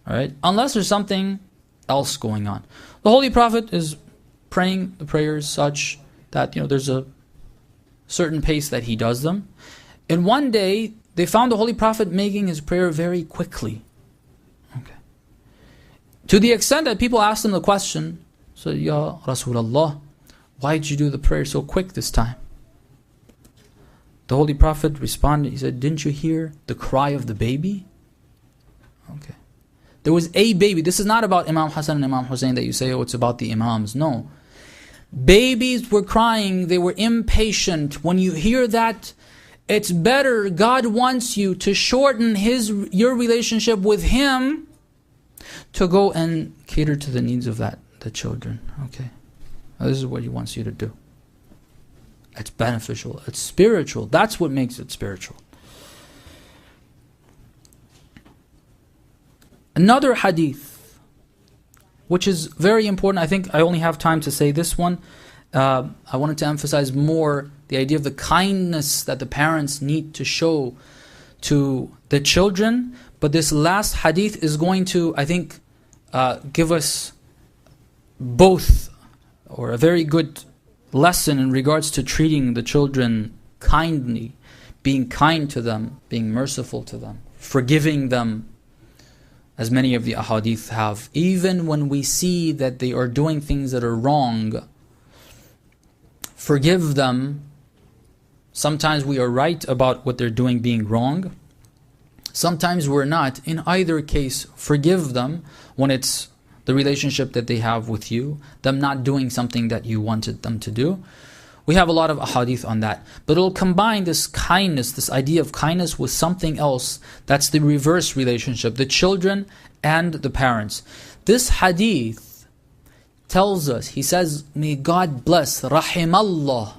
Alright? Unless there's something else going on. The Holy Prophet is praying the prayers such that, there's a certain pace that he does them. And one day, they found the Holy Prophet making his prayer very quickly. To the extent that people ask them the question, so, Ya Rasulullah, why did you do the prayer so quick this time? The Holy Prophet responded, he said, didn't you hear the cry of the baby? Okay. There was a baby. This is not about Imam Hassan and Imam Hussein that you say, oh, it's about the Imams. No. Babies were crying. They were impatient. When you hear that, it's better. God wants you to shorten your relationship with Him to go and cater to the needs of the children. Okay. Now, this is what He wants you to do. It's beneficial. It's spiritual. That's what makes it spiritual. Another hadith, which is very important. I think I only have time to say this one. I wanted to emphasize more the idea of the kindness that the parents need to show to the children. But this last hadith is going to, I think, give us both, or a very good lesson in regards to treating the children kindly, being kind to them, being merciful to them, forgiving them, as many of the ahadith have. Even when we see that they are doing things that are wrong, forgive them. Sometimes we are right about what they're doing being wrong. Sometimes we're not. In either case, forgive them when it's the relationship that they have with you, them not doing something that you wanted them to do. We have a lot of ahadith on that. But it'll combine this kindness, this idea of kindness, with something else that's the reverse relationship, the children and the parents. This hadith tells us, he says, may God bless, rahimallah,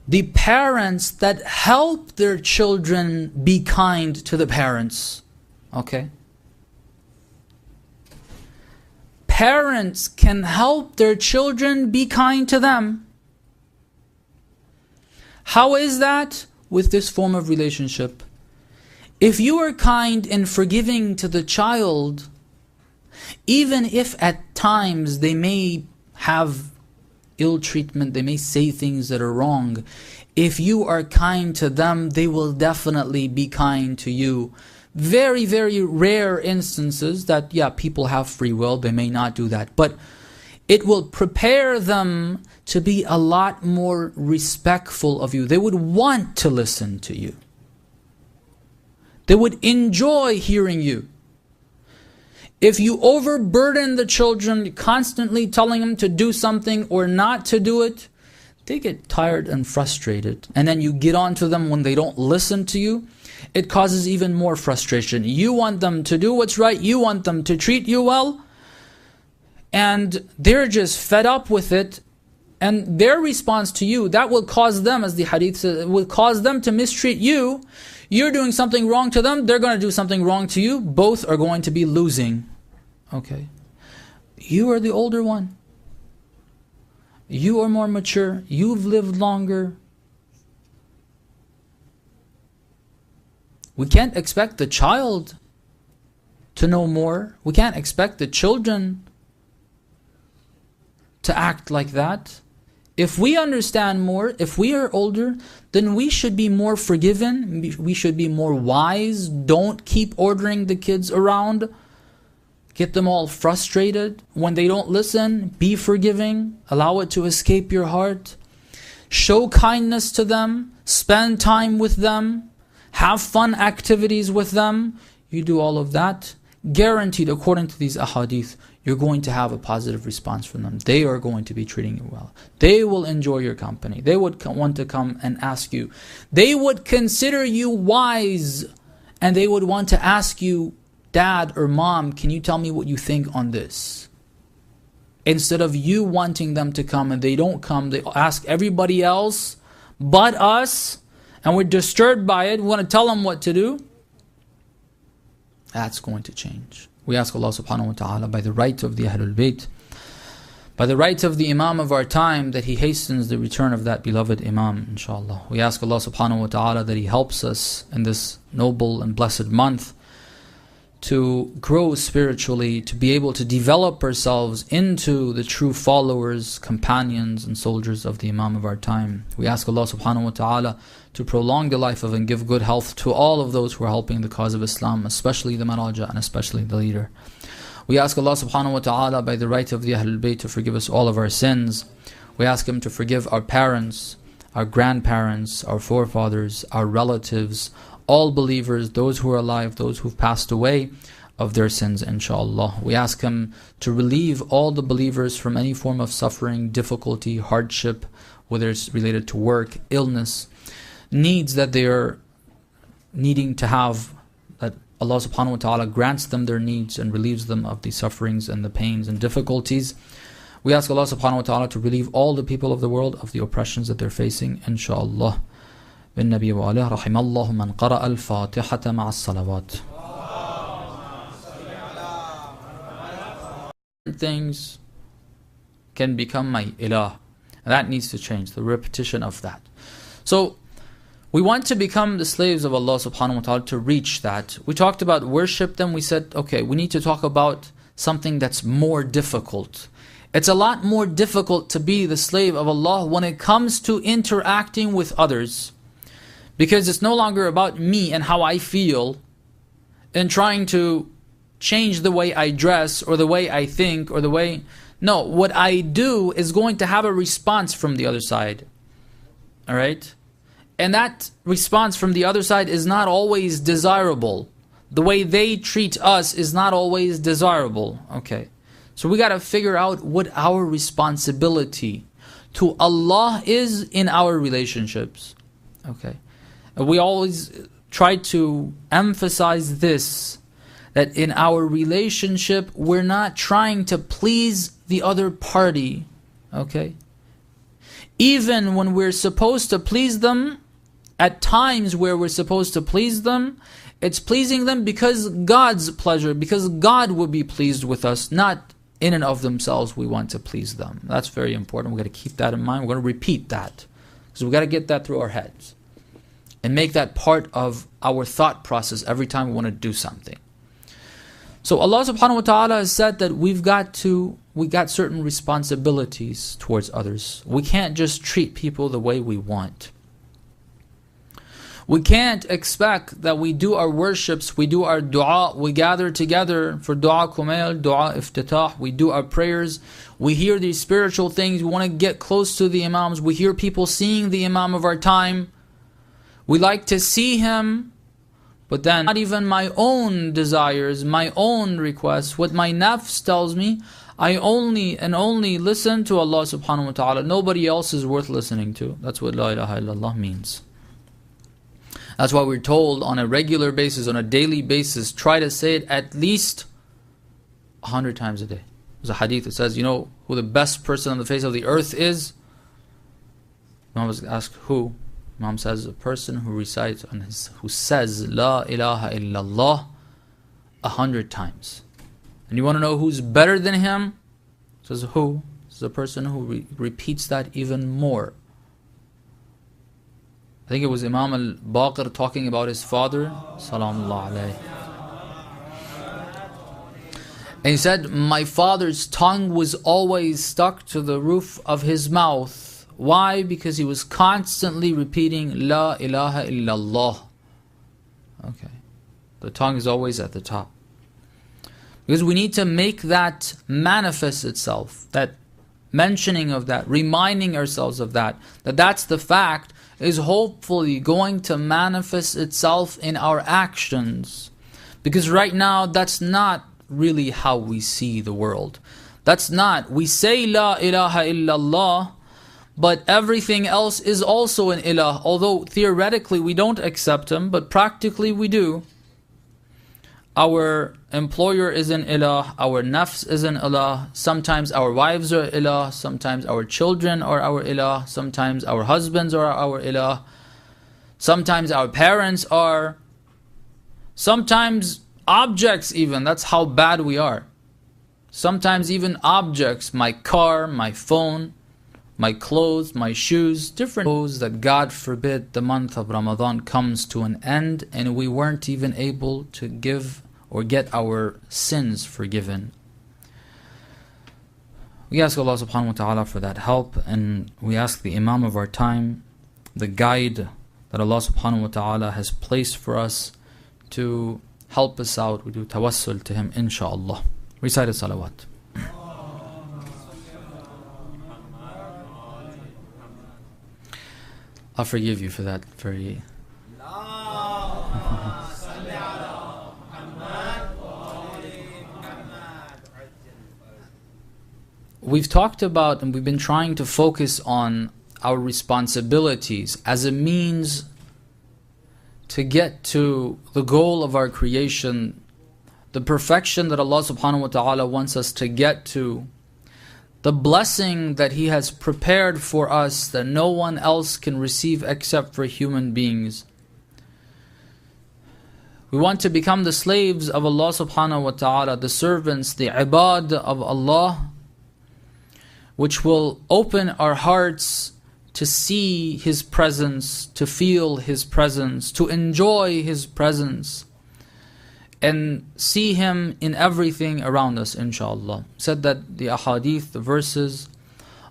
the parents that help their children be kind to the parents. Okay? Parents can help their children be kind to them. How is that? With this form of relationship. If you are kind and forgiving to the child, even if at times they may have ill treatment, they may say things that are wrong, if you are kind to them, they will definitely be kind to you. Very, very rare instances that, yeah, people have free will, they may not do that. But it will prepare them to be a lot more respectful of you. They would want to listen to you. They would enjoy hearing you. If you overburden the children, constantly telling them to do something or not to do it, they get tired and frustrated. And then you get on to them when they don't listen to you. It causes even more frustration. You want them to do what's right. You want them to treat you well. And they're just fed up with it. And their response to you, that will cause them, as the hadith says, will cause them to mistreat you. You're doing something wrong to them. They're going to do something wrong to you. Both are going to be losing. Okay. You are the older one. You are more mature. You've lived longer. We can't expect the child to know more. We can't expect the children to act like that. If we understand more, if we are older, then we should be more forgiven. We should be more wise. Don't keep ordering the kids around. Get them all frustrated. When they don't listen, be forgiving. Allow it to escape your heart. Show kindness to them. Spend time with them. Have fun activities with them. You do all of that, guaranteed, according to these ahadith, you're going to have a positive response from them. They are going to be treating you well. They will enjoy your company. They would want to come and ask you. They would consider you wise, and they would want to ask you, Dad or Mom, can you tell me what you think on this? Instead of you wanting them to come and they don't come, they ask everybody else but us, and we're disturbed by it. We want to tell them what to do. That's going to change. We ask Allah subhanahu wa ta'ala, by the right of the Ahlul Bayt, by the right of the Imam of our time, that He hastens the return of that beloved Imam, inshallah. We ask Allah subhanahu wa ta'ala that He helps us in this noble and blessed month to grow spiritually, to be able to develop ourselves into the true followers, companions and soldiers of the Imam of our time. We ask Allah subhanahu wa ta'ala to prolong the life of and give good health to all of those who are helping the cause of Islam, especially the Maraja and especially the leader. We ask Allah subhanahu wa ta'ala by the right of the Ahlul Bayt to forgive us all of our sins. We ask Him to forgive our parents, our grandparents, our forefathers, our relatives, all believers, those who are alive, those who've passed away, of their sins, inshaAllah. We ask Him to relieve all the believers from any form of suffering, difficulty, hardship, whether it's related to work, illness, needs that they are needing to have, that Allah subhanahu wa ta'ala grants them their needs and relieves them of the sufferings and the pains and difficulties. We ask Allah subhanahu wa ta'ala to relieve all the people of the world of the oppressions that they're facing, inshaAllah. بالنبي وآله رحم الله من قرأ الفاتحة مع الصلوات. Things can become my ilah. And that needs to change, the repetition of that. So, we want to become the slaves of Allah subhanahu wa ta'ala to reach that. We talked about worship, then we said, okay, we need to talk about something that's more difficult. It's a lot more difficult to be the slave of Allah when it comes to interacting with others. Because it's no longer about me and how I feel and trying to change the way I dress or the way I think or the way... No, what I do is going to have a response from the other side. Alright? And that response from the other side is not always desirable. The way they treat us is not always desirable. Okay. So we got to figure out what our responsibility to Allah is in our relationships. Okay. And we always try to emphasize this, that in our relationship, we're not trying to please the other party. Okay? Even when we're supposed to please them, at times where we're supposed to please them, it's pleasing them because God's pleasure, because God will be pleased with us, not in and of themselves we want to please them. That's very important. We've got to keep that in mind. We're going to repeat that. Because we've got to get that through our heads. And make that part of our thought process every time we want to do something. So Allah subhanahu wa ta'ala has said that we got certain responsibilities towards others. We can't just treat people the way we want. We can't expect that we do our worships, we do our dua, we gather together for dua kumail, dua iftitah, we do our prayers, we hear these spiritual things, we want to get close to the imams, we hear people seeing the imam of our time, we like to see him, but then not even my own desires, my own requests, what my nafs tells me, I only listen to Allah subhanahu wa ta'ala. Nobody else is worth listening to. That's what La ilaha illallah means. That's why we're told on a regular basis, on a daily basis, try to say it at least 100 times a day. There's a hadith that says, you know who the best person on the face of the earth is? Imam was asked, who? Imam says, a person who recites, who says, La ilaha illallah 100 times. And you want to know who's better than him? Says, who? It's a person who repeats that even more. I think it was Imam al-Baqir talking about his father, Salamullah alayhi. And he said, my father's tongue was always stuck to the roof of his mouth. Why? Because he was constantly repeating, La ilaha illallah. Okay. The tongue is always at the top. Because we need to make that manifest itself, that mentioning of that, reminding ourselves of that, that's the fact, is hopefully going to manifest itself in our actions. Because right now, that's not really how we see the world. That's not. We say La ilaha illallah, but everything else is also an ilah. Although theoretically we don't accept him, but practically we do. Our employer is an ilah, our nafs is an ilah, sometimes our wives are ilah, sometimes our children are our ilah, sometimes our husbands are our ilah, sometimes our parents are, sometimes objects even, that's how bad we are. Sometimes even objects, my car, my phone, my clothes, my shoes, different clothes, that God forbid the month of Ramadan comes to an end and we weren't even able to give or get our sins forgiven. We ask Allah subhanahu wa ta'ala for that help, and we ask the Imam of our time, the guide that Allah subhanahu wa ta'ala has placed for us to help us out. We do tawassul to him, inshaAllah. Recite a salawat. I'll forgive you for that very... We've talked about and we've been trying to focus on our responsibilities as a means to get to the goal of our creation, the perfection that Allah subhanahu wa ta'ala wants us to get to, the blessing that He has prepared for us that no one else can receive except for human beings. We want to become the slaves of Allah subhanahu wa ta'ala, the servants, the ibad of Allah, which will open our hearts to see His presence, to feel His presence, to enjoy His presence, and see Him in everything around us, inshallah. Said that the ahadith, the verses,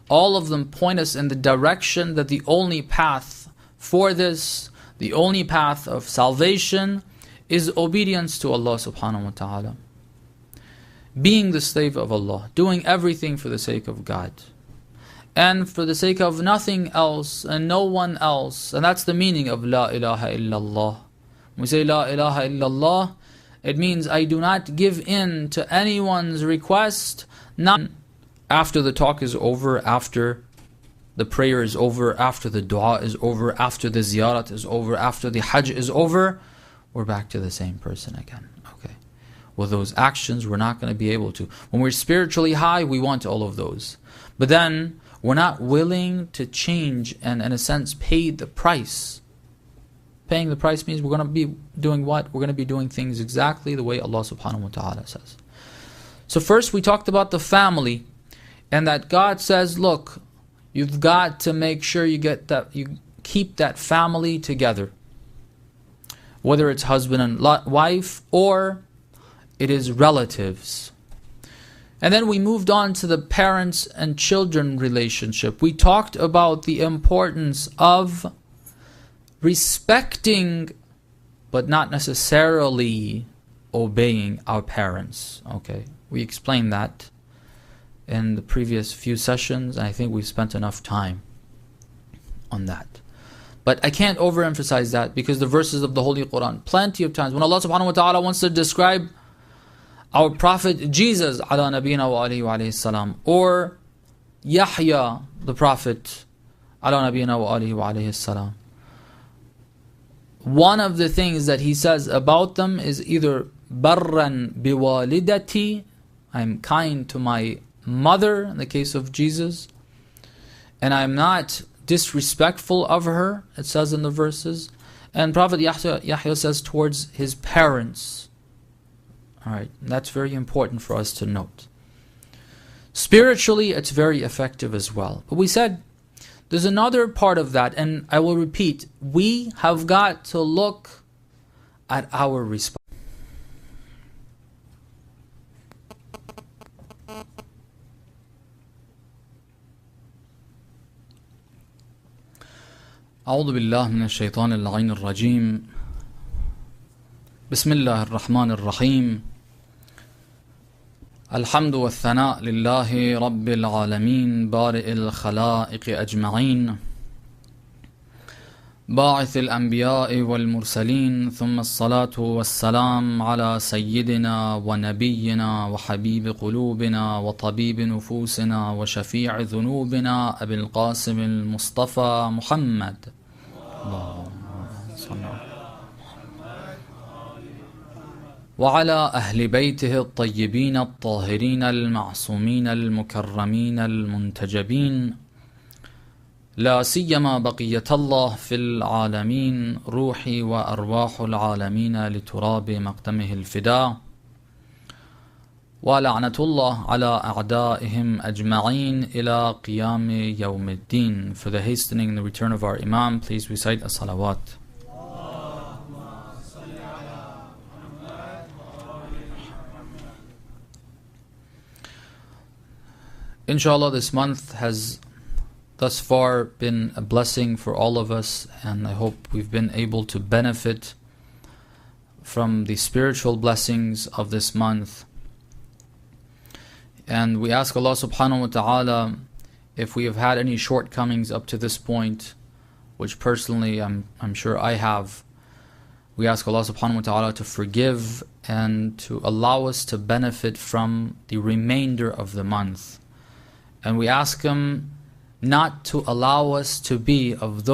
all of them point us in the direction that the only path for this, the only path of salvation, is obedience to Allah subhanahu wa ta'ala. Being the slave of Allah, doing everything for the sake of God, and for the sake of nothing else and no one else. And that's the meaning of La ilaha illallah. When we say La ilaha illallah, it means I do not give in to anyone's request, not after the talk is over, after the prayer is over, after the dua is over, after the ziyarat is over, after the hajj is over, we're back to the same person again. Okay. Well, those actions we're not going to be able to. When we're spiritually high, we want all of those. But then we're not willing to change and, in a sense, pay the price. Paying the price means we're going to be doing what? We're going to be doing things exactly the way Allah subhanahu wa ta'ala says. So first we talked about the family, and that God says, look, you've got to make sure you keep that family together. Whether it's husband and wife or it is relatives. And then we moved on to the parents and children relationship. We talked about the importance of respecting but not necessarily obeying our parents. Okay, we explained that in the previous few sessions, and I think we've spent enough time on that. But I can't overemphasize that, because the verses of the Holy Quran, plenty of times, when Allah subhanahu wa ta'ala wants to describe our Prophet Jesus, ala nabiyina wa alayhi wa alayhi salam, or Yahya, the Prophet, ala nabiyina wa alayhi wa alayhi salam, one of the things that he says about them is either barran biwalidati, I'm kind to my mother, in the case of Jesus, and I'm not disrespectful of her, it says in the verses. And Prophet Yahya says towards his parents. Alright, that's very important for us to note. Spiritually, it's very effective as well. But we said, there's another part of that, and I will repeat, we have got to look at our response. أعوذ بالله من الشيطان اللعين الرجيم بسم الله الرحمن الرحيم الحمد والثناء لله رب العالمين بارئ الخلائق أجمعين باعث الأنبياء والمرسلين ثم الصلاة والسلام على سيدنا ونبينا وحبيب قلوبنا وطبيب نفوسنا وشفيع ذنوبنا أبي القاسم المصطفى محمد وعلى أهل بيته الطيبين الطاهرين المعصومين المكرمين المنتجبين لا سيما بقية الله في العالمين روحي وأرواح العالمين لتراب مقدمه الفداء ولعنة الله على أعدائهم أجمعين إلى قيام يوم الدين. For the hastening and the return of our Imam, please recite a salawat. Inshallah, this month has thus far been a blessing for all of us, and I hope we've been able to benefit from the spiritual blessings of this month. And we ask Allah subhanahu wa ta'ala, if we have had any shortcomings up to this point, which personally I'm sure I have, we ask Allah subhanahu wa ta'ala to forgive and to allow us to benefit from the remainder of the month. And we ask Him not to allow us to be of those